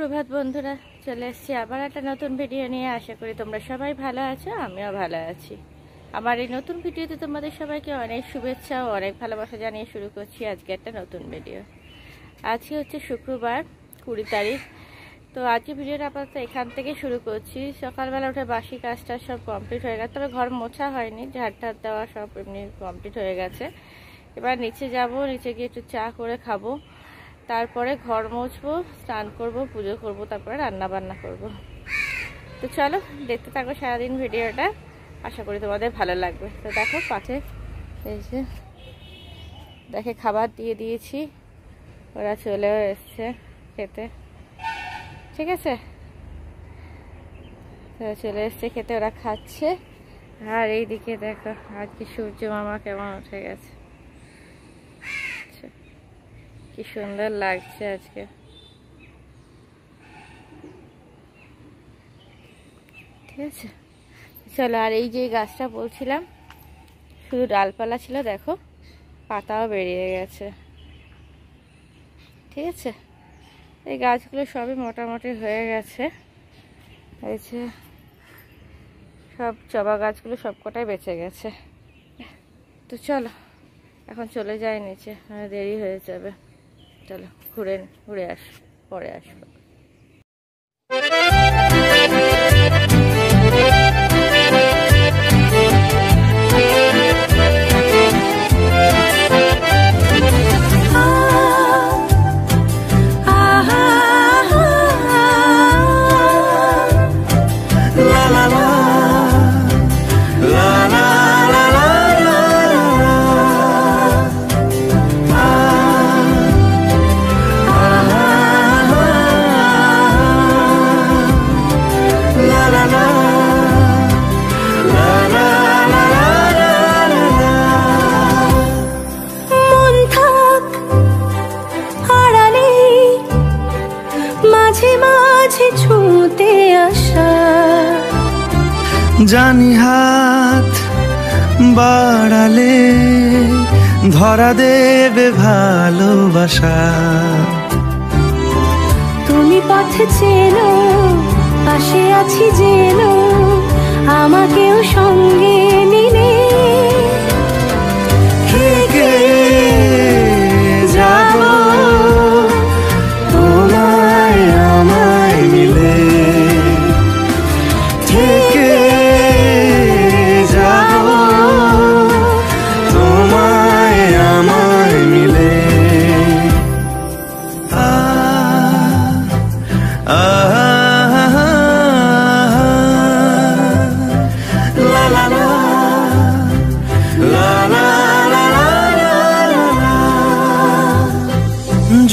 সুপ্রভাত বন্ধুরা, চলে এসেছি আবার একটা নতুন ভিডিও নিয়ে। আশা করি তোমরা সবাই ভালো আছো, আমিও ভালো আছি। আমার এই নতুন ভিডিওতে তোমাদের সবাইকে অনেক শুভেচ্ছা ও অনেক ভালোবাসা জানিয়ে শুরু করছি আজকে একটা নতুন ভিডিও। আজকে হচ্ছে শুক্রবার 20 তারিখ। তো আজকে ভিডিওটা আপাতত এখান থেকে শুরু করছি। সকালবেলা উঠে বাসি কাজটা সব কমপ্লিট হয়ে গেছে, তবে ঘর মোছা হয়নি, ঝাড় ঠাড় দেওয়া সব এমনি কমপ্লিট হয়ে গেছে। এবার নিচে যাব, নিচে গিয়ে একটু চা করে খাবো, তারপরে ঘর মুছবো, স্নান করব, পুজো করব, তারপরে রান্না বান্না করব। তো চলো দেখতে থাকো সারাদিন ভিডিওটা, আশা করি তোমাদের ভালো লাগবে। তো দেখো পাশে এই যে দেখে খাবার দিয়ে দিয়েছি, ওরা চলেও এসছে খেতে, ঠিক আছে? চলে এসছে খেতে, ওরা খাচ্ছে। আর এইদিকে দেখো আজকে সূর্য মামা কেমন উঠে গেছে, কি সুন্দর লাগছে আজকে। ঠিক আছে, চলো। আর এই যে গাছটা বলছিলাম শুধু ডালপালা ছিল, দেখো পাতাও বেরিয়ে গেছে, ঠিক আছে? এই গাছগুলো সবই মোটামুটি হয়ে গেছে। এই যে সব জবা গাছগুলো সবকটাই বেঁচে গেছে। তো চলো এখন চলে যাই নিচে, দেরি হয়ে যাবে। চলো ঘুরে আসি, পরে আসবো। ছুঁতে আসা জানি হাত বাড়ালে ধরা দেবে ভালোবাসা। তুমি পথ চেনো, পাশে আছি জেনো, আমাকেও সঙ্গে নিলে থেকে যাব তোমায় আমায় মিলে, থেকে যাব তোমায় আমায় মিলে।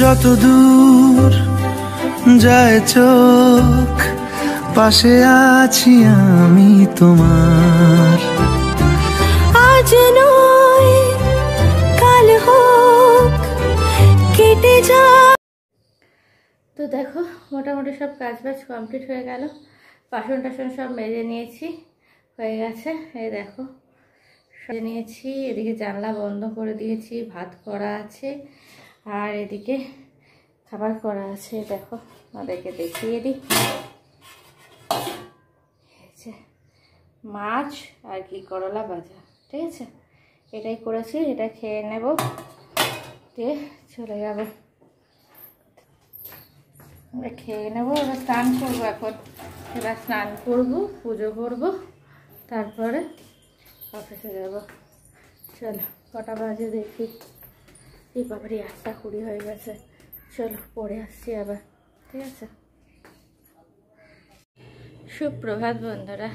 যত দূর যায় চোখ, পাশে আছি আমি তোমার। আজ নয় কাল হোক কেটে যা। তো দেখো মোটামুটি সব কাজ বাজ কমপ্লিট হয়ে গেল, বাসন টাসন সব মেজে নিয়েছি, হয়ে গেছে। এই দেখো সরিয়ে নিয়েছি, এদিকে জানলা বন্ধ করে দিয়েছি, ভাত করা আছে, আর এদিকে খাবার করা আছে। দেখো আমাদেরকে দেখিয়ে দিই, মাছ আর কি করলা ভাজা, ঠিক আছে? এটাই করেছি, এটা খেয়ে নেব, দিয়ে চলে যাব, আমরা খেয়ে নেবো। এবার স্নান করবো, এখন এবার স্নান করব, পুজো করব, তারপরে অফিসে যাব। চলো কটা বাজে দেখি, এই বাবারই 8:20 হয়ে গেছে। চলো পরে আসছি আবার, ঠিক আছে? সুপ্রভাত বন্ধুরা,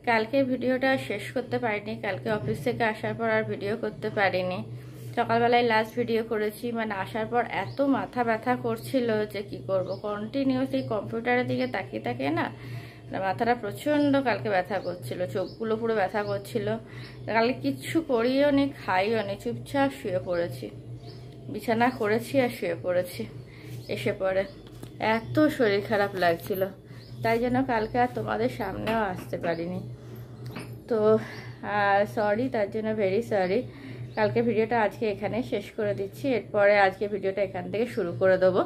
কালকে ভিডিওটা শেষ করতে পারিনি, কালকে অফিস থেকে আসার পর আর ভিডিও করতে পারিনি। সকালবেলায় লাস্ট ভিডিও করেছি, মানে আসার পর এত মাথা ব্যথা করছিল যে কি করব, কন্টিনিউসলি কম্পিউটারের দিকে তাকিয়ে তাকিয়ে না মাথাটা প্রচণ্ড কালকে ব্যথা করছিল, চোখগুলো পুরো ব্যথা করছিল। কালকে কিচ্ছু করিও নি, খাইও নি, চুপচাপ শুয়ে পড়েছি, বিছানা করেছি আর শুয়ে পড়েছি। এসে পড়ে এত শরীর খারাপ লাগছিল, তাই জন্য কালকে আর তোমাদের সামনেও আসতে পারিনি। তো সরি, তার জন্য ভেরি সরি। কালকে ভিডিওটা আজকে এখানে শেষ করে দিচ্ছি, এরপরে আজকে ভিডিওটা এখান থেকে শুরু করে দেবো।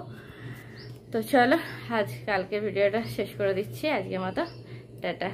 তো চলো আজ কালকে ভিডিওটা শেষ করে দিচ্ছি, আজকের মতো টাটা।